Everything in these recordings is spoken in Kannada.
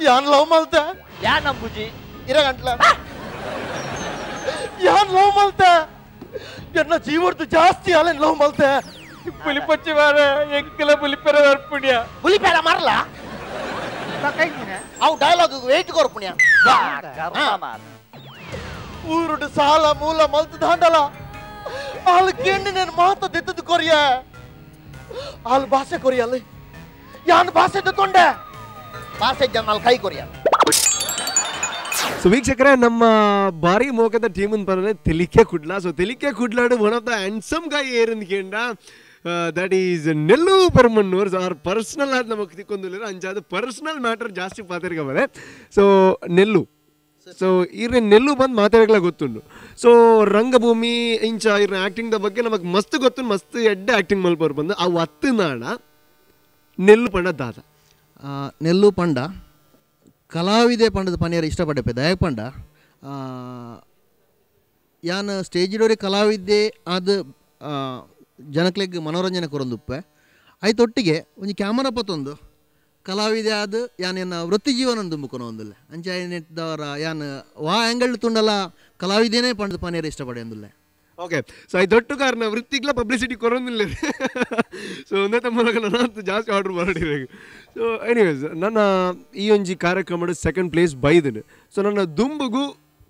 ಯಾನ್ ಲವ್ ಮಲ್ತೆ ಯಾ ನಂಬುಜಿ ಇರ ಗಂಟ್ಲ ಯಾನ್ ಲವ್ ಮಲ್ತೆ ಎನ್ನ ಜೀವರ್ದು ಜಾಸ್ತಿ ಅಲ್ಲ ಲವ್ ಮಲ್ತೆ పులిపొచ్చి వారు ఎంకల పులిపెర వర్పుణ్య పులిపేర మరల అవు డైలాగ్ వెయిట్ కొరపుణ్య ಊರುಡು ಸಾಲ ಮೂಲ ಮಲ್ತು ದಾಂಡಲ ಆಳು ಕೇಂಡಿ నేను ಮಾತ ದಿತ್ತದು ಕೊರಿಯ ಆಳು ಭಾಷೆ ಕೊರಿಯಲ್ಲ ಯಾನ್ ಭಾಷೆ ತಕೊಂಡೆ ಭಾಷೆ ಜನ ಕೈ ಕೊರಿಯ ಸೊ ವೀಕ್ಷಕರೇ ನಮ್ಮ ಭಾರಿ ಮೋಕದ ಟೀಮ್ ಪರನೆ ತೆಲಿಕೆ ಕುಡ್ಲ ಸೊ ತೆಲಿಕೆ ಕುಡ್ಲಾಡು one of the handsome guy ಏರಿಂದ್ಕೇಂಡ that is Nellu Permannur our personal ad namak tikondulira anjadu personal matter ಜಾಸ್ತಿ ಪಾತರಿಗೆ ಬರೆ ಸೊ ನೆಲ್ಲು ಸೊ ಇರ್ರೆ ನೆಲ್ಲು ಬಂದು ಮಾತಾಡಕ್ಲ ಗೊತ್ತುಂಡು ಸೊ ರಂಗಭೂಮಿ ಇಂಚ ಇರ್ರೆ ಆಕ್ಟಿಂಗ್ ದ ಬಗ್ಗೆ ನಮಗೆ ಮಸ್ತ್ ಗೊತ್ತು ಮಸ್ತ್ ಎಡ್ಡೆ ಆಕ್ಟಿಂಗ್ ಮಲ್ಪರ್ ಬಂದು ಅವು ಹತ್ತು ನಾಡ ನೆಲ್ಲು ಪಂಡ ದಾದ ನೆಲ್ಲು ಪಂಡ ಕಲಾವಿದೆ ಪಂಡದ ಪನಿಯರು ಇಷ್ಟಪಟ್ಟೆ ದಯಕ್ ಪಂಡ ಯಾನ್ ಸ್ಟೇಜಿಡೋರಿ ಕಲಾವಿದ್ದೆ ಅದು ಜನಕ್ಲೆಗ್ ಮನೋರಂಜನೆ ಕೊರೊಂದುಪ್ಪೆ ಆಯ್ತೊಟ್ಟಿಗೆ ಒಂದು ಕ್ಯಾಮರಾ ಪತ್ತೊಂದು ಕಲಾವಿದೆ ಅದು ಯಾನೇನು ವೃತ್ತಿ ಜೀವನ ದುಂಬುಕೊನ ಒಂದಿಲ್ಲ ಅಂಚಾಯನೆಟ್ಟದವರ ಯಾನ್ ವಾ ಆ್ಯಂಗಲ್ ತುಂಡಲ್ಲ ಕಲಾವಿದೇನೇ ಪಂಡದ ಪನಿಯರು ಇಷ್ಟಪಡೆ ಒಂದಿಲ್ಲ ಓಕೆ ಸೊ ಆಯ್ತೊಟ್ಟು ಕಾರಣ ವೃತ್ತಿಗ್ಲ ಪಬ್ಲಿಸಿಟಿ ಕೊರೊಂದಿಲ್ಲ ಸೊ ಒಂದೇ ಮೂಲಕ ನಾನು ಜಾಸ್ತಿ ಆರ್ಡರ್ ಮಾಡಿರಿ ಸೊ ಎನಿವೇಸ್ ನನ್ನ ಈ ಒಂಜಿ ಕಾರ್ಯಕ್ರಮದ ಸೆಕೆಂಡ್ ಪ್ಲೇಸ್ ಬೈದಿನಿ ಸೊ ನನ್ನ ದುಂಬುಗು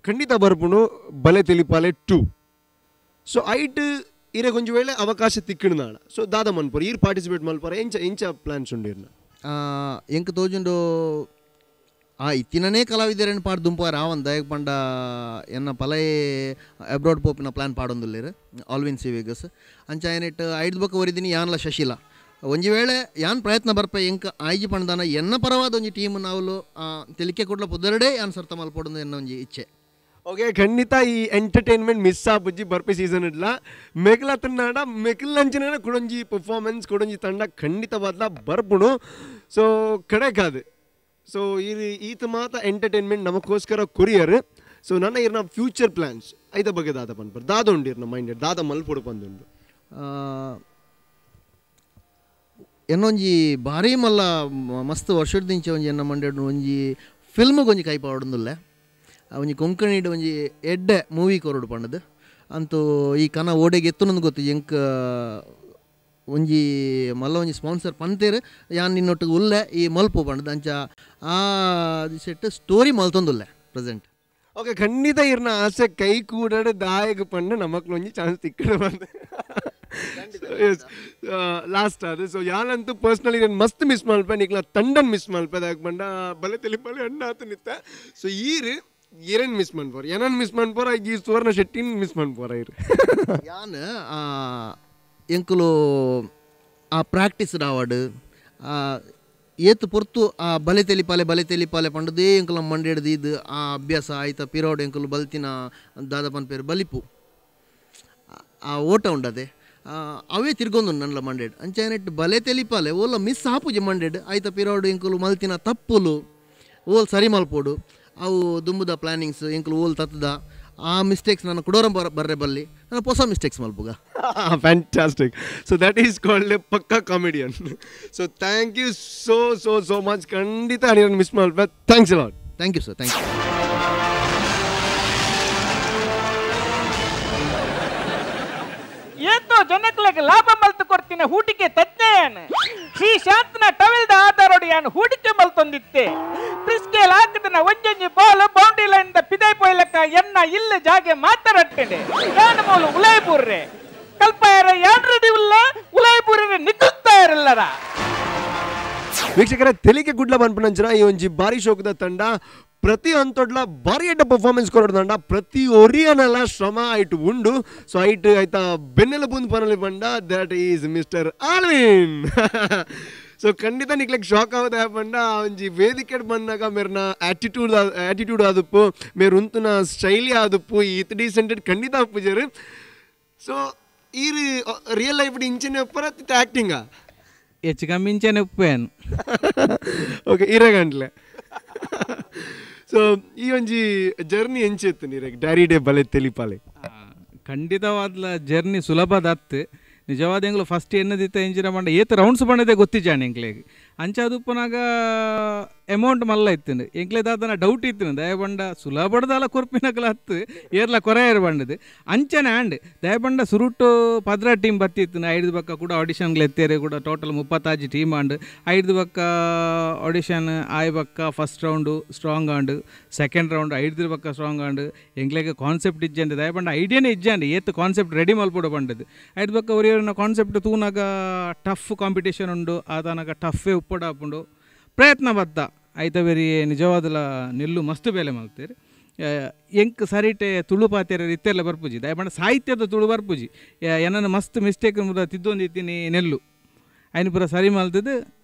ಖಂಡಿತ ಬರ್ಪುಣು ಬಲೆ ತೆಲಿಪಾಲೆ 2 ಸೊ ಐಟ್ ಇರೇ ಕೊಂಚ ವೇಳೆ ಅವಕಾಶ ತಿಕ್ಕಿಣ ನಾಡ ಸೊ ದಾದ ಮನ್ಪುರ ಈರ್ ಪಾರ್ಟಿಸಿಪೇಟ್ ಮಲ್ಪರ ಎಂಚ ಪ್ಲಾನ್ಸ್ ಉಂಡಿರ್ನ ಎಂಕ್ ತೋಜುಂಡು ಇತ್ತಿನೇ ಕಲಾವಿದರೇನು ಪಾಡು ದುಂಪಾರ ಆವಂದ ದಯಕ್ ಪಂಡ ಎನ್ನ ಪಲೈ ಅಬ್ರಾಡ್ ಪೋಪಿನ ಪ್ಲಾನ್ ಪಾಡೊಂದುಲ್ಲೇರು ಆಲ್ವಿನ್ ಸಿ ವೇಗಸ್ ಅಂಚ ಏನಿಟ್ಟು ಐದು ಬಕ್ಕ ವರಿದಿನಿ ಯಾನ್ಲ ಶಶಿಲ ಒಂಜಿ ವೇಳೆ ಯಾನ್ ಪ್ರಯತ್ನ ಬರ್ಪೆ ಎಂಕ ಆಯ್ಜಿ ಪಂಡದಾನ ಎನ್ನ ಪರವಾದ ಒಂಜಿ ಟೀಮ್ ನಾವು ತೆಲಿಕೆ ಕೊಡ್ಲ ಪುದರಡೆ ಯಾನ್ ಸರ್ತ ಮಲ್ಪೊಡೊಂದು ಎನ್ನ ಒಂಜಿ ಇಚ್ಛೆ ಓಕೆ ಖಂಡಿತ ಈ ಎಂಟರ್ಟೈನ್ಮೆಂಟ್ ಮಿಸ್ ಆಪುಜಿ ಬರ್ಪೆ ಸೀಸನ್ ಇಡ್ಲ ಮೆಕ್ಲ ತಂಡ ಮೆಕ್ಲಂಚಿನ ಕೊಡೊಂಜಿ ಪರ್ಫಾರ್ಮೆನ್ಸ್ ಕೊಡೊಂಜಿ ತಂಡ ಖಂಡಿತವಾದ್ಲ ಬರ್ಪುಣು ಸೊ ಕಡೆ ಕಾದು ಸೊ ಈತ ಮಾತ ಎಂಟರ್ಟೈನ್ಮೆಂಟ್ ನಮಗೋಸ್ಕರ ಕೊರಿಯರ್ ಸೊ ನನ್ನ ಇರ್ನ ಫ್ಯೂಚರ್ ಪ್ಲಾನ್ಸ್ ಐದ ಬಗ್ಗೆ ದಾದ ಪನ್ಪರ್ ದಾದ ಉಂಡಿರ್ನ ಮೈಂಡೆಡ್ ದಾದ ಮಲ್ಪೊಡು ಪಂದುಂಡು ಎನ್ನೊಂಜಿ ಭಾರಿ ಮಲ್ಲ ಮಸ್ತ್ ವರ್ಷದಿಂಚ ಒಂಜಿ ಎನ್ನ ಮಂಡ್ಯಡ್ ಒಂಜಿ ಫಿಲ್ಮ್ಗೆ ಒಂಜಿ ಕೈ ಪಾಡೊಂದುಲ್ಲೆ ಒಂಜಿ ಕೊಂಕಣಿಡ್ ಒಂಜಿ ಎಡ್ಡೆ ಮೂವಿ ಕೊರಡು ಪಂಡದು ಅಂತೂ ಈ ಕನ ಓಡೆಗೆ ಎತ್ತುನೊಂದು ಗೊತ್ತು ಎಂಕ್ ಒಂಜಿ ಮಲ್ಲ ಒಂಜಿ ಸ್ಪಾನ್ಸರ್ ಪಂತೇರು ಯಾನ್ ನಿನ್ನೊಟ್ಟಿಗೆ ಉಲ್ಲೆ ಈ ಮಲ್ಪು ಪಂಡದು ಅಂಚ ಆ ಸೆಟ್ ಸ್ಟೋರಿ ಮಲ್ತೊಂದುಲ್ಲೆ ಪ್ರೆಸೆಂಟ್ ಓಕೆ ಖಂಡಿತ ಇರ್ನ ಆಸೆ ಕೈ ಕೂಡಾಡ ದಾಯಗ ಪಂಡ ನಮಕ್ಲು ಒಂಜಿ ಚಾನ್ಸ್ ತಿಕ್ಕಡ ಬಂದೆ ಲಾಸ್ಟ್ ಅದು ಸೊ ಯಾನಂತೂ ಪರ್ಸ್ನಲಿ ನಾನು ಮಸ್ತ್ ಮಿಸ್ ಮಲ್ಪೆ ನಿಕ್ಲ ತಂಡನ್ ಮಿಸ್ ಮಲ್ಪೆ ದಾಯಕ್ ಪಂಡ ಬಲೆ ತೆಲಿಪಾಲೆ ಅಣ್ಣ ಆತು ನಿತ್ತ ಸೊ ಏರೇನು ಮಿಸ್ ಮಾಡ್ಬೋರ್ ಏನನ್ ಮಿಸ್ ಮಾಡ್ಬೋರ ಈ ಸುವರ್ಣ ಶೆಟ್ಟಿನ ಮಿಸ್ ಮಾಡ್ಬೋರ ಇರು ಯಾನ್ ಎಂಕುಲು ಆ ಪ್ರಾಕ್ಟೀಸ್ ರಾವಡು ಏತ್ ಪೊರ್ತು ಆ ಬಲೆ ತೆಲಿಪಾಲೆ ಪಂಡದೇ ಎಂಕುಲ ಮಂಡ್ಯಡ್ದು ಇದು ಆ ಅಭ್ಯಾಸ ಆಯ್ತಾ ಪಿರೋಡ್ ಎಂಕುಲು ಬಲ್ತಿನ ದಾದಪನ್ ಪೇರು ಬಲಿಪು ಆ ಓಟ ಉಂಡದೆ ಅವೇ ತಿರ್ಗೊಂದು ನನ್ಲ ಮಂಡ್ಯಡ್ ಅಂಚೆನೆಟ್ಟು ಬಲೆ ತೆಲಿಪಾಲೆ ಓಲ ಮಿಸ್ ಆಪುಜಿ ಮಂಡ್ಯಡ್ ಆಯ್ತಾ ಪಿರೋಡ್ ಎಂಕುಲು ಮಲ್ತಿನ ತಪ್ಪುಲು ಓಲ್ ಸರಿ ಮಲ್ಪೋಡು ಅವು ದುಂಬುದ ಪ್ಲಾನಿಂಗ್ಸ್ ಎಂಕುಲು ಓಲ್ ತತ್ತದ ಆ ಮಿಸ್ಟೇಕ್ಸ್ ನಾನು ಕೊಡೋರ ಬರ್ರೆ ಬಲ್ಲಿ ನಾನು ಹೊಸ ಮಿಸ್ಟೇಕ್ಸ್ ಮಲ್ಪುಗ fantastic so that is called a pakka comedian so thank you so much ಖಂಡಿತ ನಾನು ಮಿಸ್ ಮಾಡ್ಬೇ thanks a lot thank you sir thank you ಏತೋ ಜನಕ್ಲೆಗೆ ಲಾಭ ಮಲ್ತು ಕೊಡ್ತೀನಿ ಹೂಟಿಕೆ ತಜ್ಞೆಯಾನ ಶ್ರೀ ಶಾಂತನ ಟವೆಲ್ದ ಆಧಾರೊಡಿಯಾನ ಹೂಡಿಕೆ ಮಲ್ತೊಂದಿತ್ತೆ ಪ್ರಿಸ್ಕೇಲ್ ಹಾಕಿದನ ಒಂಜೊಂಜಿ ಬಾಲ್ ಬೌಂಡ್ರಿ ಲೈನ್ ದ ಪಿದೈ ಪೊಯ್ಲಕ್ಕ ಎನ್ನ ಇಲ್ಲ ಜಾಗೆ ಮಾತಾಡಟ್ಟೆನೆ ಯಾನ ಮೂಲು ಉಲೈಪುರ್ರೆ ಕಲ್ಪಾಯರ ಯಾಡ್ರದಿ ಉಲ್ಲ ಉಲೈಪುರ್ರೆ ನಿಕ್ಕುತ್ತಾ ಇರಲ್ಲರ ವೀಕ್ಷಕರ ತೆಲಿಕೆ ಗುಡ್ಲ ಬನ್ಪನಂಚನ ಈ ಒಂಜಿ ಬಾರಿ ಶೋಕದ ತಂಡ ಪ್ರತಿ ಹಂತೊಡ್ಲ ಭಾರಿ ಎಡ್ಡ ಪರ್ಫಾರ್ಮೆನ್ಸ್ ಕೊರೋದಂಡ ಪ್ರತಿ ಒರಿಯನೆಲ್ಲ ಶ್ರಮ ಆಯ್ತು ಉಂಡು ಸೊ ಆಯ್ತು ಆಯ್ತಾ ಬೆನ್ನೆಲ್ಲ ಬಂದು ಪನಲಿ ಬಂಡ that is mister Alvin so ಖಂಡಿತ ನಿಕ್ಲೆಗ್ ಶಾಕ್ ಆಗೋದ ಪಂಡ ಒಂಜಿ ವೇದಿಕೆ ಬಂದಾಗ ಮೇರ್ನ ಆಟಿಟ್ಯೂಡ್ ಆದಪ್ಪು ಮೇರ್ ಉಂತುನ ಶೈಲಿ ಆದಪ್ಪು ಈತ್ ಡೀಸೆಂಟೆಡ್ ಖಂಡಿತ ಅಪ್ಪುಜರು ಸೊ ಈ ರಿಯಲ್ ಲೈಫ್ ಇಂಚಿನ ಒಪ್ಪರ ಆ್ಯಕ್ಟಿಂಗಾ ಹೆಚ್ಚು ಕಮ್ಮಿ ಇಂಚೆನೆ ಉಪ್ಪೇನು ಓಕೆ ಇರಗಂಟ್ಲೆ ಸೊ ಈ ಒಂಜಿ ಜರ್ನಿ ಎಂಚಿತ್ತು ನೀರಿಗೆ ಡ್ಯಾರಿ ಡೇ ಬಲೆ ತೆಲಿಪಾಲೆ ಖಂಡಿತವಾದ ಜರ್ನಿ ಸುಲಭದತ್ತು ನಿಜವಾದ ಎಂಗ್ಲು ಫಸ್ಟ್ ಎನ್ನದಿತ್ತ ಎಂಜಿನ ಬಂಡ ಏತ್ ರೌಂಡ್ಸ್ ಬಂಡದೆ ಗೊತ್ತಿಜಾಣ ಎಂಕ್ಲೆಗೆ ಅಂಚಾದುಪ್ಪನಾಗ ಅಮೌಂಟ್ ಮಲ್ಲ ಇತ್ತು ಎಂಕ್ಲೆದಾದನ ಡೌಟ್ ಇತ್ತು ದಯಬಂಡ ಸುಲಭಡದಲ್ಲ ಕೊರ್ಪಿನಕಲ ಹತ್ತು ಏರ್ಲ ಕೊರೆಯರ್ ಬಂಡದು ಅಂಚನೆ ಆಂಡ್ ದಯಬಂಡ ಸುರುಟ್ಟು ಪದ್ರ ಟೀಮ್ ಬತ್ತಿತ್ತು ಐದು ಬಕ್ಕ ಕೂಡ ಆಡಿಷನ್ಗಳು ಎತ್ತೇರೆ ಕೂಡ ಟೋಟಲ್ 35 ಟೀಮ್ ಆಂಡ್ ಐದು ಬಕ್ಕ ಆಡಿಷನ್ ಆಯ್ ಬಕ್ಕ first round strong and second round ಐದು ಬಕ್ಕ ಸ್ಟ್ರಾಂಗ್ ಆಂಡ್ ಎಂಕ್ಲೆಗೆ ಕಾನ್ಸೆಪ್ಟ್ ಇಜ್ಜಂಡು ದಯಬಂಡ ಐಡಿಯಾನೇ ಇಜ್ಜಂಡು ಏತ್ ಕಾನ್ಸೆಪ್ಟ್ ರೆಡಿ ಮಲ್ಪಡು ಬಂಡದು ಐದು ಬಕ್ಕ ಒರಿಯರ್ನ ಕಾನ್ಸೆಪ್ಟ್ ತೂನಾಗ ಟಫ್ ಕಾಂಪಿಟೇಷನ್ ಉಂಡು ಆತನಾಗ ಟಫೇ ಉಪ್ಪಡ ಹಾಪುಂಡು ಪ್ರಯತ್ನ ಬದ್ದ ಆಯ್ತ ಬೇರೆ ನಿಜವಾದಲ ನಿಲ್ಲು ಮಸ್ತ್ ಬೇಲೆ ಮಲ್ತೀರಿ ಎಂಕ್ ಸರಿಟೆ ತುಳು ಪಾತ್ಯರ ಇತ್ತೆಲ್ಲ ಬರ್ಪುಜಿ ದಯಪಂಡ ಸಾಹಿತ್ಯದ ತುಳು ಬರ್ಪುಜಿ ಏನನ್ನು ಮಸ್ತ್ ಮಿಸ್ಟೇಕ್ ಮುದ ತಿದ್ದೊಂದಿತ್ತೀನಿ ನೆಲ್ಲು ಐನು ಪೂರ ಸರಿ ಮಲ್ತದ್ದು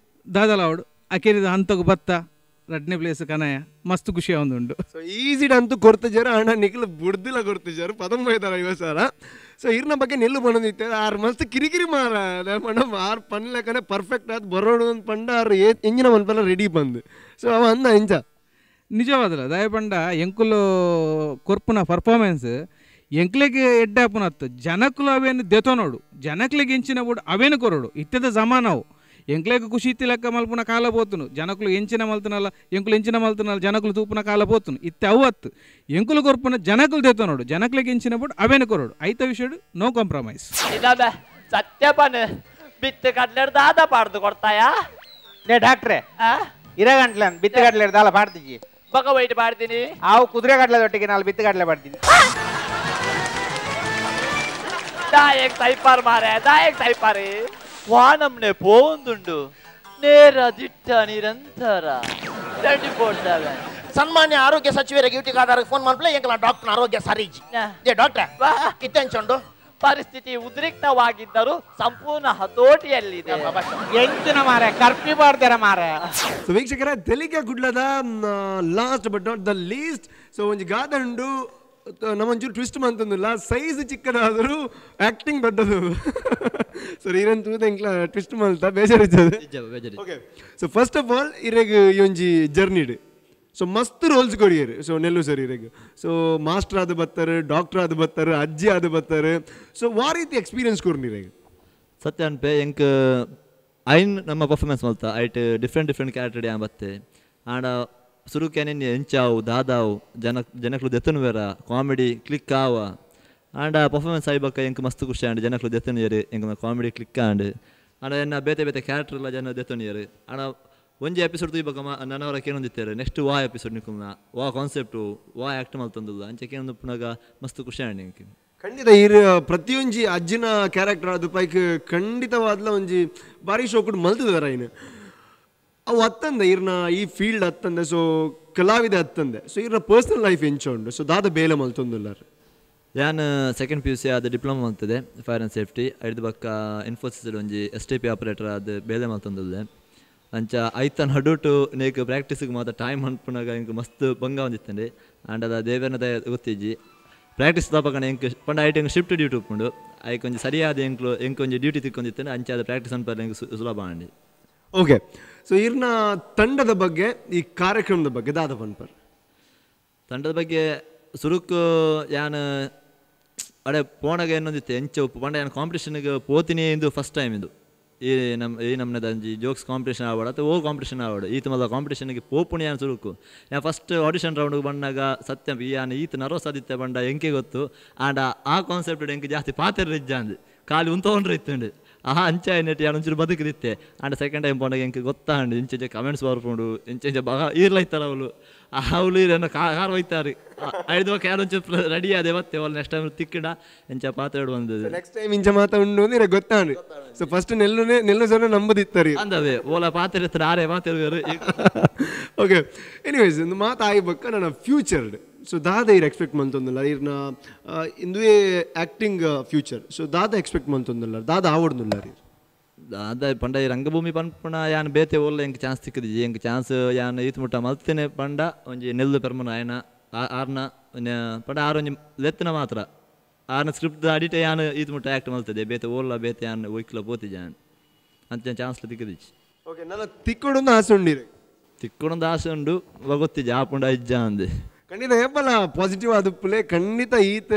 ದಾದಲ ಅವಡು ಅಕೇರಿದ ಹಂತಗು ಬತ್ತ 2ನೇ ಪ್ಲೇಸ್ ಕನಯ ಮಸ್ತ್ ಖುಷಿ ಒಂದುಂಡು ಸೊ ಈಸಿಡ್ ಅಂತೂ ಕೊಡ್ತಿದ್ದಾರೆ ಅಣ್ಣ ನಿಖಿಲ್ ಬುಡ್ದಿಲ್ಲ ಕೊಡ್ತಿದ್ದಾರೆ 19,50 ಸಾವಿರ ಸೊ ಇರ್ನ ಬಗ್ಗೆ ನೆಲ್ಲು ಬಂದಿತ್ತೆ ಆರು ಮಸ್ತ್ ಕಿರಿಕಿರಿ ಮಾರ ಮೇಡಮ್ ಆರು ಪನ್ಲೆಕ್ಕನೆ ಪರ್ಫೆಕ್ಟ್ ಆದ್ ಬರೋಡು ಅಂತ ಪಂಡ ಆರು ಎಂಜಿನ ಮನ್ಪೆಲ್ಲ ರೆಡಿ ಬಂದು ಸೊ ಅವ ಅಂದ ಎಂಚ ನಿಜವಾದಲ್ಲ ದಯಪಂಡ ಎಂಕುಲು ಕೊರ್ಪುನ ಪರ್ಫಾರ್ಮೆನ್ಸ್ ಎಂಕ್ಲೆಗೆ ಎಡ್ಡಾಪುನತ್ತು ಜನಕ್ಕಲು ಅವೇನು ದೆತೋ ನೋಡು ಜನಕ್ಲೆಗೆ ಎಂಚಿನ ಬುಡ್ ಅವೇನು ಕೊರೋಡು ಇತ್ತದ ಜಮಾನವು ಎಂಕ್ಲೆಗೆ ಖುಷಿ ಇತ್ತಿಲಕ್ಕ ಮಲ್ಪುನ ಕಾಲ ಬೋತುನು ಜನಕ್ಕಲು ಎಂಚಿನ ಮಲ್ತನಲ್ಲ ಎಂಕುಲು ಎಂಚಿನ ಮಲ್ತನಲ್ಲ ಜನಕ್ಕಲು ತೂಪುನ ಕಾಲ ಬೋತುನು ಇತ್ತೆ ಅವತ್ತು ಎಂಕುಲು ಕೊರ್ಪುನ ಜನಕ್ಕಲು ದೇತೋ ನೋಡು ಜನಕ್ಲೆಗೆ ಎಂಚಿನ ಬುಡ್ ಅವೇನು ಕೊರೋಡು ಐತ ವಿಷಯ ನೋ ಕಾಂಪ್ರಮೈಸ್ ಸತ್ಯಪನ್ ಬಿತ್ತು ಕಟ್ಲೆಡ್ ದಾದ ಪಾಡ್ದು ಕೊಡ್ತಾಯಾ ನೇ ಡಾಕ್ಟ್ರೆ ಇರಗಂಟ್ಲೆ ಬಿತ್ತು ಗಡ್ಲೆ ದಾಲ ಪಾಡ್ತಿಜಿ ಬಗ ವೈಟ್ ಮಾಡ್ತೀನಿ ಆವು ಕುದುರೆ ಗಡ್ಲೆ ಒಟ್ಟಿಗೆ ನಾಲ್ ಬಿತ್ತು ಗಡ್ಲೆ ಪಾಡ್ತೀನಿ ದಾಯಕ್ ಸೈಪಾರ್ ಮಾರೆ ದಾಯಕ್ ಸೈಪಾರಿ ವಾನಮ್ನೆ ಪೋಂದುಂಡು ನೇರ ದಿಟ್ಟ ನಿರಂತರ 24/7 ಸನ್ಮಾನ್ಯ ಆರೋಗ್ಯ ಸಚಿವರ ಡ್ಯೂಟಿಗೆ ಆಧಾರ ಫೋನ್ ಮಾಡ್ಲೇ ಎಂಕಲ ಡಾಕ್ಟರ್ ಆರೋಗ್ಯ ಸರಿಜಿ ಏ ಡಾಕ್ಟರ್ ಕಿತ್ತೆಂಚೊಂಡು ಪರಿಸ್ಥಿತಿ ಉದ್ರಿಕ್ತವಾಗಿದ್ದರೂ ಸಂಪೂರ್ಣ ಹತೋಟಿಯಲ್ಲಿದೆ ಎಂಚಿನ ಮಾರೆ ಕರ್ಫ್ಯೂ ಮಾಡ್ತಾರ ಮಾರೆ ಸೊ ವೀಕ್ಷಕರ ತೆಲಿಗೆ ಗುಡ್ಲದ last but not the least so ಒಂಜಿ ಗಾದಂಡು ನಮ್ಮಂಚೂರು ಟ್ವಿಸ್ಟ್ ಮಂತಂದಿಲ್ಲ ಸೈಜ್ ಚಿಕ್ಕದಾದರೂ ಆ್ಯಕ್ಟಿಂಗ್ ದೊಡ್ಡದು ಸರ್ ಇರಂತೂ ಎಂಕ್ಲ ಟ್ವಿಸ್ಟ್ ಮಲ್ತ ಬೇಜಾರಿದ್ದದು okay so first of all ಇರೆಗ್ ಈ ಒಂಜಿ ಜರ್ನಿಡ್ ಸೊ ಮಸ್ತ್ ರೋಲ್ಸ್ ಕೊಡಿಯರು ಸೊ ನೆಲ್ಲು ಸರ್ ಇರೆಗ್ ಸೊ ಮಾಸ್ಟರ್ ಆದ ಬತ್ತಾರೆ ಡಾಕ್ಟರ್ ಆದ ಬತ್ತಾರೆ ಅಜ್ಜಿ ಆದ ಬತ್ತಾರೆ ಸೊ ವಾ ರೀತಿ ಎಕ್ಸ್ಪೀರಿಯನ್ಸ್ ಕೊರ್ನಿರೆಗ್ ಸತ್ಯ ಅನ್ಪೆ ಎಂಕ್ ಐನ್ ನಮ್ಮ ಪರ್ಫಾರ್ಮೆನ್ಸ್ ಮಲ್ತ ಐಟ್ ಡಿಫ್ರೆಂಟ್ ಕ್ಯಾರೆಕ್ಟರ್ ಯಾ ಬತ್ತೆ ಆಂಡ ಸುರುಕ್ಯಾನೆ ಎಂಚಾವು ದಾದಾವು ಜನಕ್ಲು ದೆತ್ತನು ಬೇರ ಕಾಮಿಡಿ ಕ್ಲಿಕ್ ಆವ ಆಂಡ ಪರ್ಫಾರ್ಮೆನ್ಸ್ ಆಯ್ಬಕ್ಕ ಎಂಕ್ ಮಸ್ತ್ ಖುಷಿ ಆಂಡ್ ಜನಕ್ಲು ದೆತ್ತನು ಏರು ಎಂಕ್ ಕಾಮಿಡಿ ಕ್ಲಿಕ್ ಆಂಡ್ ಆಂಡ ಎನ್ನ ಬೇತೆ ಕ್ಯಾರೆಕ್ಟರ್ ಎಲ್ಲ ಜನ ದೆತ್ತನು ಏರು ಆಂಡ ಒಂಜಿ ಎಪಿಸೋಡ್ ತೂಯ್ಬಕ್ಕ ನನವರ ಕೇಳೊಂದಿತ್ತೇರು ನೆಕ್ಸ್ಟ್ ವಾ ಎಪಿಸೋಡ್ ನಿಕ್ಕುನ ವಾ ಕಾನ್ಸೆಪ್ಟು ವಾ ಆ್ಯಕ್ಟ್ ಮಲ್ತಂದುಲ್ಲ ಅಂಚೆ ಕೇಳೊಂದು ಪುನಗ ಮಸ್ತ್ ಖುಷಿ ಆಂಡ್ ಎಂಕ್ ಖಂಡಿತ ಪ್ರತಿಯೊಂಜಿ ಅಜ್ಜಿನ ಕ್ಯಾರೆಕ್ಟರ್ ಅದು ಪೈಕ್ ಖಂಡಿತವಾದ್ಲ ಒಂಜಿ ಬಾರಿ ಶೋಕುಡ್ ಮಲ್ತದಾರ ಇನ್ನು ಅವು ಹತ್ತಂದೆ ಇರ್ನ ಈ ಫೀಲ್ಡ್ ಹತ್ತಂದೆ ಸೊ ಕಲಾವಿದ ಹತ್ತಂದೆ ಸೊ ಇರ್ನ ಪರ್ಸನಲ್ ಲೈಫ್ ಎಂಚೋಂಡು ಸೊ ದಾದ ಬೇಲೆ ಮಲ್ತೊಂದುಲ್ಲಾರ ಯಾನ್ ಸೆಕೆಂಡ್ PUC ಆದ ಡಿಪ್ಲೊಮಾ ಮಲ್ತದೆ ಫೈರ್ ಆ್ಯಂಡ್ ಸೇಫ್ಟಿ ಐದು ಬಕ್ಕ ಇನ್ಫೋಸಿಸ್ ಒಂಜಿ STP ಆಪರೇಟರ್ ಆದ ಬೇಲೆ ಮಲ್ತೊಂದುಲ್ಲೆ ಅಂಚ ಐತನ್ ಹಡೂಟು ನೇಕ್ ಪ್ರಾಕ್ಟೀಸ್ಗೆ ಮಾತ್ರ ಟೈಮ್ ಅನ್ಪುನಾಗ ಇಂಕ್ ಮಸ್ತ್ ಬಂಗ ಒಂದಿತ್ತಂಡೆ ಆಂಡ್ ಅದ ದೇವೇನ ದಯ ಗೊತ್ತಿಜ್ಜಿ ಪ್ರಾಕ್ಟೀಸ್ ತಪ್ಪಕಣ ಎಂಕ್ ಪಂಡ ಐಟ್ ಎಂಕ್ ಶಿಫ್ಟ್ ಡ್ಯೂಟಿ ಉಪ್ಪುಂಡು ಐಕ್ ಒಂಜಿ ಸರಿಯಾದ ಎಂಕ್ ಒಂಜಿ ಡ್ಯೂಟಿ ತಿಕ್ಕೊಂದಿತ್ತಂಡೆ ಅಂಚೆ ಅದ ಪ್ರಾಕ್ಟೀಸ್ ಅನ್ಪರ್ಲೆ ಎಂಕ್ ಸುಲಭ ಅಂಡಿ ಓಕೆ ಸೊ ಇರ್ನ ತಂಡದ ಬಗ್ಗೆ ಈ ಕಾರ್ಯಕ್ರಮದ ಬಗ್ಗೆ ದಾದ ಪನ್ಪರ್ ತಂಡದ ಬಗ್ಗೆ ಸುರುಕು ಯಾನ್ ಅಡೆ ಪೋಣಗ ಏನೊಂದಿತ್ತು ಎಂಚ ಉಪ್ಪು ಪಂಡ ಯಾನ್ ಕಾಂಪಿಟೇಷನ್ಗೆ ಪೋತಿನಿ ಇಂದು ಫಸ್ಟ್ ಟೈಮ್ ಇದು ಈ ನಮ್ಮನೆದ ಒಂಜಿ ಜೋಕ್ಸ್ ಕಾಂಪಿಟೇಷನ್ ಆವಾಡ ಅಥವಾ ಓ ಕಾಂಪಿಟೇಷನ್ ಆವಾಡ ಈತ ಮಲ್ಲ ಕಾಂಪಿಟೇಷನ್ಗೆ ಪೋಪುಣಿ ಯಾನ್ ಸುರುಕು ಯಾ ಫಸ್ಟ್ ಆಡಿಷನ್ ರೌಂಡ್ಗೆ ಬಂದಾಗ ಸತ್ಯ ಯಾನ್ ಈತ ನರ್ವಸ್ ಆದಿತ್ತೆ ಬಂಡ ಎಂಕೆ ಗೊತ್ತು ಆಂಡ ಆ ಕಾನ್ಸೆಪ್ಟ್ ಎಂಕೆ ಜಾಸ್ತಿ ಪಾತ್ರ ಇಜ್ಜ ಅಂದು ಖಾಲಿ ಉಂತೊಂಡ್ರೆ ಇತ್ತುಂಡು ಅಂಚ ನೆಟ್ ಯಾನು ಒಂಚೂರು ಬದುಕಿದಿತ್ತೆ ಆಂಡ ಸೆಕೆಂಡ್ ಟೈಮ್ ಪೋಂಡಾಗ ಎಂಕೆ ಗೊತ್ತಾಂಡು ಇಂಚೆ ಕಮೆಂಟ್ಸ್ ಬರ್ಕೊಂಡು ಇಂಚೆ ಬಗ ಈರ್ಲೈತಾರ ಅವಳು ಅವಳು ಈರನ್ನು ಕಾರ್ ಹೋಯ್ತಾರೆ ಐದು ಯಾರು ಒಂಚೂರು ರೆಡಿ ಆದೆ ಮತ್ತೆ ಅವಳು ನೆಕ್ಸ್ಟ್ ಟೈಮ್ ತಿಕ್ಕಿಡ ಎಂಚ ಪಾತ್ರ ಬಂದದ್ದು ನೆಕ್ಸ್ಟ್ ಟೈಮ್ ಇಂಚ ಮಾತಾ ಉಂಡು ಅಂದ್ರೆ ಗೊತ್ತಾಂಡು ಸೊ ಫಸ್ಟ್ ನೆಲ್ಲು ಸರ್ ನಂಬದಿತ್ತಾರೆ ಅಂದವೆ ಓಲ ಪಾತ್ರ ಇರ್ತಾರೆ ಆರೇ ಮಾತಾಡುವರು ಓಕೆ ಎನಿವೇಸ್ ಒಂದು ಮಾತು ಆಯ್ಬೇಕ ನನ್ನ ಫ್ಯೂಚರ್ಡ್ ಸೊ ದಾದ ಇರ್ ಎಕ್ಸ್ಪೆಕ್ಟ್ ಮಂತೊಂದಿಲ್ಲ ಇರ್ನ ಇಂದುವೇ ಆ್ಯಕ್ಟಿಂಗ್ ಫ್ಯೂಚರ್ ಸೊ ದಾದ ಎಕ್ಸ್ಪೆಕ್ಟ್ ಮಂತೊಂದಿಲ್ಲ ದಾದ ಆವಡ್ದಿಲ್ಲ ರೀ ದಾದ ಪಂಡ ಈ ರಂಗಭೂಮಿ ಪಂಪಣ ಯಾನ್ ಬೇತೆ ಓಲ್ಲ ಎಂಕ್ ಚಾನ್ಸ್ ತಿಕ್ಕದಿಜಿ ಎಂಕ್ ಚಾನ್ಸ್ ಯಾನ್ ಈತ್ ಮುಟ್ಟ ಮಲ್ತೇನೆ ಪಂಡ ಒಂಜಿ ನೆಲ್ಲು ಪೆರ್ಮನ ಆಯನ ಆರ್ನ ಪಂಡ ಆರೊಂಜಿ ಲೆತ್ತನ ಮಾತ್ರ ಆರ್ನ ಸ್ಕ್ರಿಪ್ಟ್ ಅಡಿಟ್ ಯಾನ್ ಈತ್ ಮುಟ್ಟ ಆ್ಯಕ್ಟ್ ಮಲ್ತದೆ ಬೇತೆ ಓಲ್ಲ ಬೇತೆ ಯಾನ್ ಒಯ್ಕ್ಲ ಪೋತಿಜ ಅಂತ ಚಾನ್ಸ್ ತಿಕ್ಕದಿಜಿ ಓಕೆ ನನ್ನ ತಿಕ್ಕೊಡೊಂದು ಆಸೆ ಉಂಡಿರಿ ತಿಕ್ಕೊಂಡೊಂದು ಆಸೆ ಉಂಡು ಗೊತ್ತಿದ್ದೆ ಆಪುಂಡ ಇಜ್ಜ ಅಂದೆ ಖಂಡಿತ ಏಪಲ್ಲ ಪಾಸಿಟಿವ್ ಆದುಪ್ಪಲೆ ಖಂಡಿತ ಈತ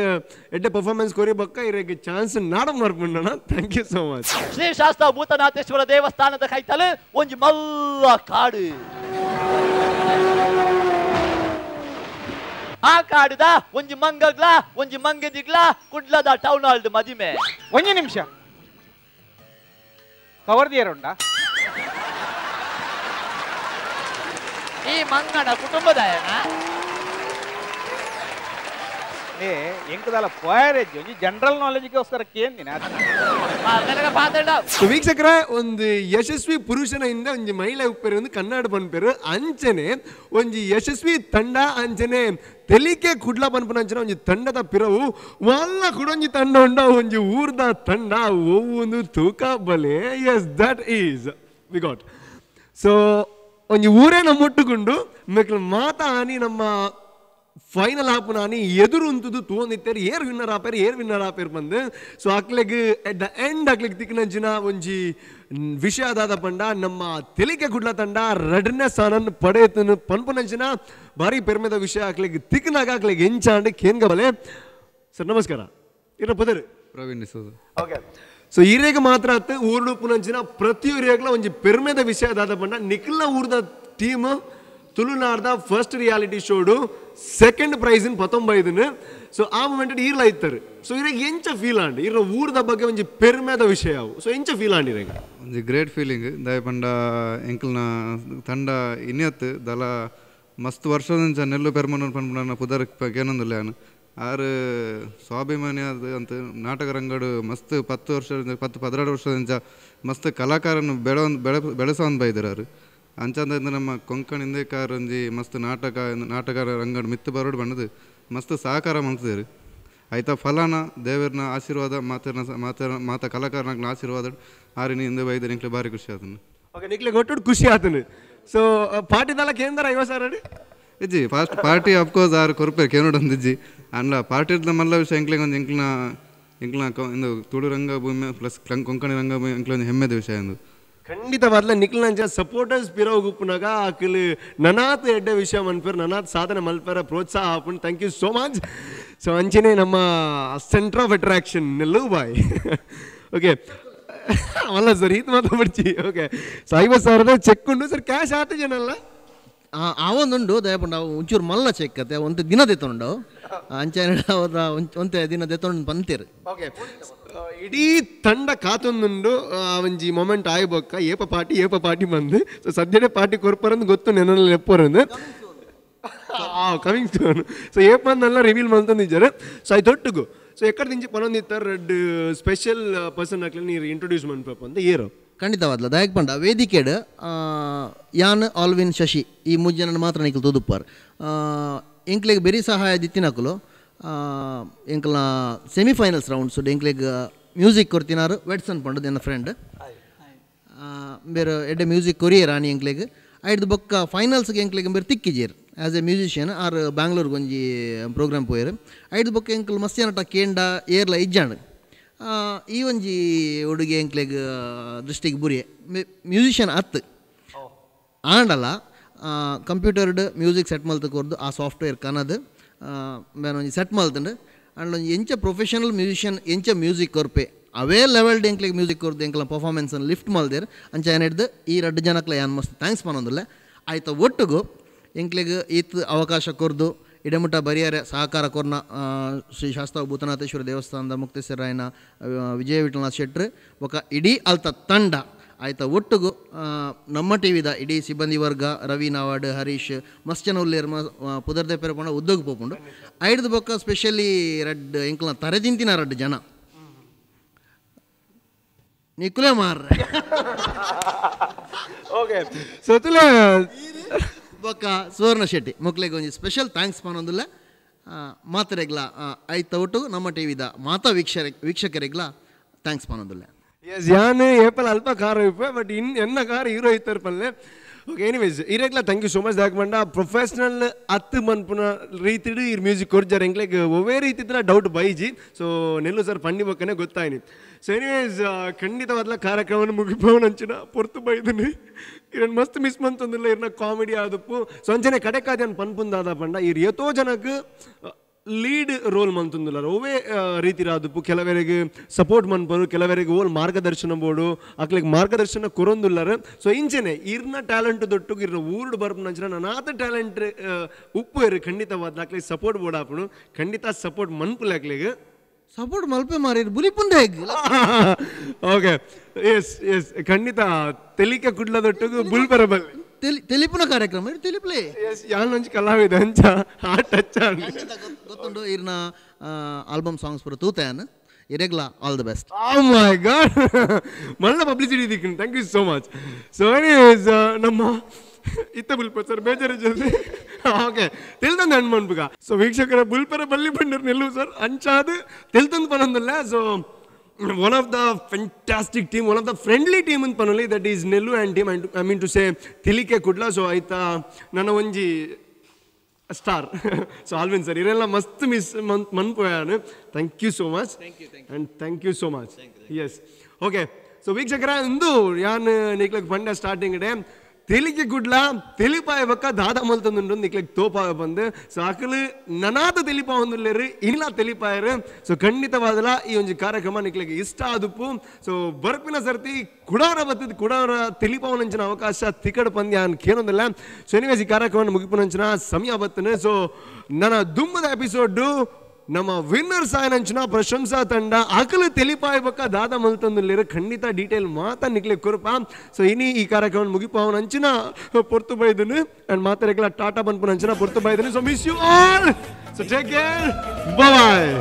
ಎಡ್ಡೆ ಪರ್ಫಾರ್ಮೆನ್ಸ್ ಕೊರಿ ಬಕ್ಕ ಇರಗೆ ಚಾನ್ಸ್ ನಾಡ ಮಾರ್ಪುಂಡಣ thank you so much Shri Shastra Bhoothanatheshwara ದೇವಸ್ಥಾನದ ಕೈತಲೆ ಒಂಜಿ ಮಲ್ಲ ಕಾಡು ಆ ಕಾಡಿದ ಒಂಜಿ ಮಂಗಗ್ಲ ಒಂಜಿ ಮಂಗದಿಗ್ಲ ಕುಡ್ಲದ ಟೌನ್ ಹಾಲ್ಡ್ ಮದಿಮೆ ಒಂಜಿ ನಿಮಿಷ ಕವರ್ದಿಯರುಂಡ ಈ ಮಂಗನ ಕುಟುಂಬದಾಯನ ಏ ಎಂಕದಲ್ಲ ಪೋಯರೇಜ್ ಒಂಜಿ ಜನರಲ್ ನಾಲೆಜ್ಗೋಸ್ಕರ ಕೇಂದಿನ ವೀಕ್ಷಕರೇ ಒಂದು ಯಶಸ್ವಿ ಪುರುಷನ ಇಂದ ಒಂಜಿ ಮಹಿಳೆ ಉಪ್ಪೇರು ಒಂದು ಕನ್ನಡ ಪನ್ಪೇರು ಅಂಚನೆ ಒಂಜಿ ಯಶಸ್ವಿ ತಂಡ ಅಂಚನೆ ತೆಲಿಕೆ ಕುಡ್ಲ ಪನ್ಪನ ಅಂಚನೆ ಒಂಜಿ ತಂಡದ ಪಿರವು ವಲ್ಲ ಕುಡೊಂಜಿ ತಂಡ ಉಂಡ ಒಂಜಿ ಊರ್ದ ತಂಡ ಒಂದು ತೂಕ ಬಲೆ yes that is we got so ಒಂಜಿ ಊರೇ ನಮ್ಮ ಮುಟ್ಟುಕೊಂಡು ಮೆಕ್ಲು ಮಾತ ಆನಿ ನಮ್ಮ ಫೈನಲ್ ಆಪುನ ಆನಿ ಎದುರು ಉಂತುದು ತೂಂದಿತ್ತೇರು ಏರ್ ವಿನ್ನರ್ ಆಪೇರು ಬಂದು ಸೊ ಅಕ್ಲೆಗ್ ಎಟ್ ದ ಎಂಡ್ ಅಕ್ಲೆಗ್ ತಿಕ್ಕಿನಂಚಿನ ಒಂಜಿ ವಿಷಯ ಅದಾದ ಪಂಡ ನಮ್ಮ ತೆಲಿಕೆ ಕುಡ್ಲ ತಂಡ ರಡ್ನೆ ಸ್ಥಾನನ್ ಪಡೆಯತನು ಪನ್ಪುನಂಚಿನ ಭಾರಿ ಪೆರ್ಮೆದ ವಿಷಯ ಅಕ್ಲೆಗ್ ತಿಕ್ಕಿನಾಗ ಅಕ್ಲೆಗ್ ಎಂಚಾಂಡ್ ಕೇನ್ಗಬಲೆ ಸರ್ ನಮಸ್ಕಾರ ಇರ ಪದರು ಪ್ರವೀಣ್ ಓಕೆ ಸೊ ಈರೇಗ ಮಾತ್ರ ಅತ್ತ ಊರ್ಡು ಪುನಂಚಿನ ಪ್ರತಿಯೊರಿಯಾಗ್ಲ ಒಂಜಿ ಪೆರ್ಮೆದ ವಿಷಯ ಅದಾದ ಪಂಡ ನಿಖಿಲ್ನ ಊರ್ದ ಟೀಮ್ ತುಳುನಾಡ್ದ ಫಸ್ಟ್ ರಿಯಾಲಿಟಿ ಶೋಡು ಸೆಕೆಂಡ್ ಪ್ರೈಸ್ ಇನ್ 19 ಸೊ ಆ ಮೂಮೆಂಟ್ ಈರ್ಲ ಇತ್ತಾರೆ ಸೊ ಇರಾಗ ಎಂಚ ಫೀಲ್ ಆಂಡ್ ಇರ ಊರ್ದ ಬಗ್ಗೆ ಒಂಜಿ ಪೆರ್ಮೆದ ವಿಷಯ ಅವು ಸೊ ಎಂಚ ಫೀಲ್ ಆಂಡ್ ಇರಾಗ ಒಂಜಿ ಗ್ರೇಟ್ ಫೀಲಿಂಗ್ ದಯ ಪಂಡ ಎಂಕಲ್ನ ತಂಡ ಇನ್ನತ್ತು ದಲ ಮಸ್ತ್ ವರ್ಷದಂಚ ನೆಲ್ಲು ಪೆರ್ಮನ ಪಂಡ ಪುದರ್ ಕೇನೊಂದುಲ್ಲ ನಾನು ಆರು ಸ್ವಾಭಿಮಾನಿ ಅದು ಅಂತ ನಾಟಕ ರಂಗಡು ಮಸ್ತ್ 10-12 ವರ್ಷದಂಚ ಮಸ್ತ್ ಕಲಾಕಾರನ ಬೆಳೆಸೋನ್ ಬೈದಿರಾರು ಅಂಚಂದ ನಮ್ಮ ಕೊಂಕಣ ಹಿಂದೇಕಾರ ಒಂಜಿ ಮಸ್ತ್ ನಾಟಕ ರಂಗಡು ಮಿತ್ತು ಬರೋಡು ಬಂದದು ಮಸ್ತ್ ಸಹಕಾರ ಮಾಡ್ತಿದ್ದಾರೆ ಆಯ್ತಾ ಫಲಾನ ದೇವರನ ಆಶೀರ್ವಾದ ಮಾತ ಕಲಾಕಾರನ ಆಶೀರ್ವಾದ ಆರಿನಿ ಹಿಂದೆ ಬೈದ ನಿಕ್ಲೆ ಭಾರಿ ಖುಷಿ ಆತನು ಓಕೆ ನಿಕ್ಲೆ ಕೊಟ್ಟು ಖುಷಿ ಆತನು ಸೊ ಪಾರ್ಟಿದಲ್ಲ ಕೇಂದ್ರ 50 ಸಾವಿರ ಇಜ್ಜಿ ಫಸ್ಟ್ ಪಾರ್ಟಿ ಅಫ್ಕೋರ್ಸ್ ಆರು ಕೊರ್ಪೇರು ಕೇನೋಡೊಂದು ಇಜ್ಜಿ ಅಂಡ್ಲ ಪಾರ್ಟಿದ ಮಲ್ಲ ವಿಷಯ ಎಂಕ್ಲೆಗೆ ಒಂದು ಎಂಕ್ಲನ ಇಂದು ತುಳು ರಂಗಭೂಮಿ ಪ್ಲಸ್ ಕೊಂಕಣಿ ರಂಗಭೂಮಿ ಎಂಕ್ಲೆ ಒಂದು ಹೆಮ್ಮೆದ ವಿಷಯ ಎಂದು ಖಂಡಿತವಾದ್ಲ ನಿಖಿಲ್ನಂಚ ಸಪೋರ್ಟರ್ಸ್ ಪಿರೋಗ್ ಉಪ್ಪುನಾಗ ಆಕಲು ನನಾತ್ ಎಡ್ಡೆ ವಿಷಯ ಮನ್ಪೇರು ನನಾತ್ ಸಾಧನೆ ಮಲ್ಪೇರ ಪ್ರೋತ್ಸಾಹ ಆಪುಂಡು thank you so much so ಅಂಚನೆ ನಮ್ಮ ಸೆಂಟರ್ ಆಫ್ ಅಟ್ರಾಕ್ಷನ್ ನೆಲ್ಲು ಬಾಯ್ ಓಕೆ ಅಲ್ಲ ಸರ್ ಇದು ಮಾತಾಡ್ಚಿ ಓಕೆ ಸೊ 50 ಸಾವಿರದ ಚೆಕ್ ಉಂಡು ಸರ್ ಕ್ಯಾಶ್ ಆತ ಜನಲ್ಲ ಅವೊಂದುಂಡು ದಯಪಂಡ ಒಂಚೂರು ಮಲ್ಲ ಚೆಕ್ ಅತ್ತೆ ಒಂದು ದಿನ ದೆತ್ತೊಂಡು ಅಂಚನೆ ಅವರ ಒಂತೆ ದಿನ ದೆತ್ತೊಂಡು ಬಂತೀರು ಓಕೆ ಇಡೀ ತಂಡ ಕಾತೊಂದುಂಡು ಒಂಜಿ ಮೊಮೆಂಟ್ ಆಯ್ಬೊಕ್ಕ ಏಪ ಪಾರ್ಟಿ ಬಂದು ಸೊ ಸದ್ಯನೇ ಪಾರ್ಟಿ ಕೊರ್ಪರಂದು ಗೊತ್ತು ನೆನಲ್ಲಿ ಎಪ್ಪರಂದು ಕಮಿಂಗ್ ಸೂನ್ ಸೊ ಏಪಂದೆಲ್ಲ ರಿವೀಲ್ ಮಾಡ್ತಂದಿದ್ದಾರೆ ಸೊ ಆಯ್ತು ಒಟ್ಟಿಗೂ ಸೊ ಎಕ್ಕಡ ದಿಂಚಿ ಪನೊಂದಿತ್ತಾರೆ ರೆಡ್ ಸ್ಪೆಷಲ್ ಪರ್ಸನ್ ಹಾಕ್ಲಿ ನೀರು ಇಂಟ್ರೊಡ್ಯೂಸ್ ಮಾಡ್ಬೇಕು ಅಂತ ಏರು ಖಂಡಿತವಾದ್ಲ ದಯಕ್ ಪಂಡ ವೇದಿಕೆಡ್ ಯಾನ್ ಆಲ್ವಿನ್ ಶಶಿ ಈ ಮುಜ್ಜನ ಮಾತ್ರ ನಿಖಲ್ ತೋದುಪ್ಪಾರ್ ಎಂಕ್ಲೆಗ್ ಬೆರಿ ಸಹಾಯ ದಿತ್ತಿನಕಲು ಎಂಕಲ್ನ ಸೆಮಿಫೈನಲ್ಸ್ ರೌಂಡ್ಸ್ ಎಂಕ್ಲೆಗ್ ಮ್ಯೂಸಿಕ್ ಕೊರ್ತಿನಾರು ವೆಡ್ಸನ್ ಪಂಡು ನನ್ನ ಫ್ರೆಂಡ್ ಬೇರೆ ಎಡ್ಡೆ ಮ್ಯೂಸಿಕ್ ಕೊರಿಯರ್ ಆನಿ ಎಂಕ್ಲೆಗ್ ಐದು ಬೊಕ್ಕ ಫೈನಲ್ಸ್ಗೆ ಎಂಕ್ಲೆಗ್ ಬೇರೆ ತಿಕ್ಕಿಜೇರ್ ಆ್ಯಸ್ ಎ ಮ್ಯೂಸಿಷಿಯನ್ ಆರ್ ಬ್ಯಾಂಗ್ಳೂರ್ಗೆ ಒಂಜಿ ಪ್ರೋಗ್ರಾಮ್ ಪೋಯರ್ ಐದು ಬೊಕ್ಕ ಎಂಕಲ್ ಮಸ್ತ್ ಜನಟ ಕೇಂಡ ಏರ್ಲ ಇಜ್ಜಾಂಡ್ ಈ ಒಂಜಿ ಹುಡುಗಿ ಎಂಕ್ಲೆಗ್ ದೃಷ್ಟಿಗೆ ಬುರಿ ಮ್ಯೂಸಿಷಿಯನ್ ಅತ್ತು ಆಂಡಲ್ಲ ಕಂಪ್ಯೂಟರ್ಡ್ ಮ್ಯೂಸಿಕ್ ಸೆಟ್ ಮಲ್ತು ಕೊರ್ದು ಆ ಸಾಫ್ಟ್ವೇರ್ ಕನದು ಬೇರೆ ಒಂಜಿ ಸೆಟ್ ಮಲ್ತಂಡು ಅಂಡ್ ಒಂಜಿ ಎಂಚ ಪ್ರೊಫೆಷನಲ್ ಮ್ಯೂಸಿಷಿಯನ್ ಎಂಚ ಮ್ಯೂಸಿಕ್ ಕೊರ್ಪೆ ಅವೇ ಲೆವೆಲ್ಡ್ ಎಂಕ್ಲೆಗ್ ಮ್ಯೂಸಿಕ್ ಕೊರ್ದು ಎಂಕ್ಲ ಪರ್ಫಾರ್ಮೆನ್ಸನ್ನು ಲಿಫ್ಟ್ ಮಲ್ದೇರು ಅಂಚ ಏನು ಹಿಡ್ದು ಈ 2 ಜನಕ್ಲ ಏನು ಮಸ್ತ್ ಥ್ಯಾಂಕ್ಸ್ ಪನ್ನೊಂದಿಲ್ಲ ಆಯ್ತು ಒಟ್ಟಿಗೂ ಎಂಕ್ಲೆಗ್ ಈತ್ ಅವಕಾಶ ಕೊರ್ದು ಇಡಮುಟ್ಟ ಬರಿಯಾರೆ ಸಹಕಾರ ಕೊರ್ನ ಶ್ರೀ ಶಾಸ್ತ್ರ ಭೂತನಾಥೇಶ್ವರ ದೇವಸ್ಥಾನದ ಮುಕ್ತೇಶ್ವರಾಯನ ವಿಜಯ ವಿಠಲನಾಥ್ ಶೆಟ್ರು ಬೊಕ ಇಡೀ ಅಲ್ತ ತಂಡ ಆಯ್ತಾ ಒಟ್ಟಿಗೂ ನಮ್ಮ ಟಿವಿದ ಇಡೀ ಸಿಬ್ಬಂದಿ ವರ್ಗ ರವಿ ನಾವಾಡ್ ಹರೀಶ್ ಮಸ್ತ್ ಜನ ಉಲ್ಲೇರು ಪುದರ್ದೆ ಪೆರಪಂಡ ಉದ್ಯೋಗ ಪೋಪುಂಡು ಐಡ್ದು ಬೊಕ್ಕ ಸ್ಪೆಷಲಿ ರೆಡ್ ಎಂಕ್ಲ ತರೆದಿಂತಿನ 2 ಜನ ನಿಖುಲೆ ಮಾರ್ರೆ ಓಕೆ ಸೊತುಲೆ ಬೊಕ್ಕ ಸುವರ್ಣ ಶೆಟ್ಟಿ ಮುಕ್ಲೆಗೆ ಒಂಜಿ ಸ್ಪೆಷಲ್ ಥ್ಯಾಂಕ್ಸ್ ಪನ್ನೊಂದಿಲ್ಲ ಮಾತರೆಗ್ಲ ಆಯ್ತ ಒಟ್ಟು ನಮ್ಮ ಟಿವಿದ ಮಾತಾ ವೀಕ್ಷಕರಿಗ್ಲ ಥ್ಯಾಂಕ್ಸ್ ಪನ್ನೊಂದಿಲ್ಲ ಎಸ್ ಯಾನ್ ಏಪಲ್ ಅಲ್ಪ ಕಾರ್ ಇಪ್ಪೆ ಬಟ್ ಎನ್ನ ಕಾರ್ ಹೀರೋ ಇತ್ತರ ಪಲ್ಲೆ ಓಕೆ ಎನಿವೇಸ್ ಇರೆಗ್ಲ ಥ್ಯಾಂಕ್ ಯು ಸೋ ಮಚ್ ದಾಕಮಂಡ ಪ್ರೊಫೆಷನಲ್ ಅತ್ತು ಮನ್ಪುನ ರೀತಿಡು ಈ ಮ್ಯೂಸಿಕ್ ಕೊರ್ಜಾರ ಎಂಕ್ಲೆಗ್ ಒವೇ ರೀತಿದ್ರ ಡೌಟ್ ಬೈಜಿ ಸೊ ನೆಲ್ಲು ಸರ್ ಪಂಡಿ ಬಕ್ಕನೆ ಗೊತ್ತಾಯ್ನಿ ಸೊ ಎನಿವೇಸ್ ಖಂಡಿತವಾದ್ಲ ಕಾರ್ಯಕ್ರಮವನ್ನು ಮುಗಿಪವನ ಅಂಚಿನ ಪೊರ್ತು ಬೈದನಿ ಇರನ್ ಮಸ್ತ್ ಮಿಸ್ ಮಂತಂದಿಲ್ಲ ಇರ್ನ ಕಾಮಿಡಿ ಆದಪ್ಪು ಸೊ ಅಂಚನೆ ಕಡೆಕಾದ ಏನು ಪನ್ಪುಂದಾದ ಪಂಡ ಇರ್ ಎತೋ ಜನಕ್ಕೆ ಲೀಡ್ ರೋಲ್ ಮಂತಂದಿಲ್ಲ ಓವೇ ರೀತಿ ರಾದಪ್ಪು ಕೆಲವರಿಗೆ ಸಪೋರ್ಟ್ ಮನ್ಪರು ಕೆಲವರಿಗೆ ಓಲ್ ಮಾರ್ಗದರ್ಶನ ಬೋಡು ಅಕ್ಲಿಗೆ ಮಾರ್ಗದರ್ಶನ ಕೊರೊಂದುಲ್ಲಾರ ಸೊ ಇಂಚನೆ ಇರ್ನ ಟ್ಯಾಲೆಂಟ್ ದೊಟ್ಟು ಇರ್ನ ಊರ್ಡ್ ಬರ್ಪ ನಂಚನ ನನಾತ ಟ್ಯಾಲೆಂಟ್ ಉಪ್ಪು ಇರು ಖಂಡಿತವಾದ ಅಕ್ಲಿಗೆ ಸಪೋರ್ಟ್ ಬೋಡಾಪನು ಖಂಡಿತ ಸಪೋರ್ಟ್ ಮನ್ಪುಲ್ಲ ಅಕ್ಲಿಗೆ ಸಪೋರ್ಟ್ ಮಲ್ಪೆ ಮಾರಿ ಬುಲಿಪುಂಡೆ ಓಕೆ ಎಸ್ ಎಸ್ ಖಂಡಿತ ತೆಲಿಕೆ ಕುಡ್ಲದೊಟ್ಟಿಗೂ ಬುಲ್ಬರಬಲ್ ತೆಲಿಪುನ ಕಾರ್ಯಕ್ರಮ ತೆಲಿಪ್ಲೆ ಎಸ್ ಯಾನ್ ಒಂಚ ಕಲಾವಿದ ಅಂಚ ಆ ಟಚ್ ಗೊತ್ತುಂಡು ಇರ್ನ ಆಲ್ಬಮ್ ಸಾಂಗ್ಸ್ ಪೂರ ತೂತಾಯನ್ ಇರೆಗ್ಲ all the best oh my god ಮಲ್ಲ ಪಬ್ಲಿಸಿಟಿ ದಿಕ್ಕಿನ thank you so much so anyways ನಮ್ಮ ಇತ್ತ ಬುಲ್ಪ ಸರ್ ಬೇಜಾರು ಜಲ್ದಿ ಓಕೆ ತೆಲ್ತಂದು ಹಣ್ಣು ಮನ್ಪುಗ ಸೊ ವೀಕ್ಷಕರ ಬುಲ್ಪರ ಬಲ್ಲಿ ಬಂಡರ್ ನೆಲ್ಲು ಸರ್ ಅಂಚಾದು ತೆಲ್ತಂದು ಪನೊಂದಲ್ಲ so one of the fantastic team, one of the friendly team in Panoli, that is Nellu and team. I mean to say Tilike Kudla, so aita nana onji star. So Alvin sir, irella mast miss manpoyanu. Thank you so much. Thank you. And thank you so much. Thank you. Yes. Okay. So ವೀಕ್ಷಕರ ಇಂದು ಯಾನ್ ನಿಕ್ಲಕ್ ಬಂಡೆ ಸ್ಟಾರ್ಟಿಂಗ್ ಡೇ ತೆಲಿಕೆ ಗುಡ್ಲ ತೆಲಿಪಾಯ ಬಕ್ಕ ದಾದ ಮಲ್ತಂದು ನಿಕ್ಲೆಗ್ ತೋಪಾಗ ಬಂದು ಸೊ ಅಕಲು ನನಾದ ತೆಲಿಪಾ ಒಂದುಲ್ಲೇರಿ ಇಲ್ಲ ತೆಲಿಪಾಯರು ಸೊ ಖಂಡಿತವಾದಲ್ಲ ಈ ಒಂದು ಕಾರ್ಯಕ್ರಮ ನಿಕ್ಲೆಗ್ ಇಷ್ಟ ಆದುಪ್ಪು ಸೊ ಬರ್ಪಿನ ಸರ್ತಿ ಕುಡವರ ಬತ್ತದ ಕುಡವರ ತೆಲಿಪಾವನಂಚಿನ ಅವಕಾಶ ತಿಕಡ್ ಪಂದ್ಯ ಅನ್ ಕೇಳೋದಿಲ್ಲ ಸೊ ಎನಿವೇಸ್ ಈ ಕಾರ್ಯಕ್ರಮ ಮುಗಿಪುನಂಚಿನ ಸಮಯ ಬತ್ತನೆ ಸೊ ನನ್ನ ದುಮ್ಮದ ಎಪಿಸೋಡು ನಮ್ಮ ವಿನ್ನರ್ಸ್ ಆಯ್ನಂಚಿನ ಪ್ರಶಂಸಾ ತಂಡ ಅಕಲು ತೆಲಿಪಾಯ ಬಕ್ಕ ದಾದ ಮಲ್ತಂದುಲ್ಲೇರು ಖಂಡಿತ ಡೀಟೇಲ್ ಮಾತಾ ನಿಕ್ಲೆ ಕುರುಪ ಸೊ ಇನಿ ಈ ಕಾರ್ಯಕ್ರಮ ಮುಗಿಪಾವನ ಅಂಚಿನ ಪೊರ್ತು ಬೈದನು ಅಂಡ್ ಮಾತಾಡಕ್ಲ ಟಾಟಾ ಬಂದ್ಪನ ಅಂಚಿನ ಪೊರ್ತು ಬೈದನು so miss you all so take care bye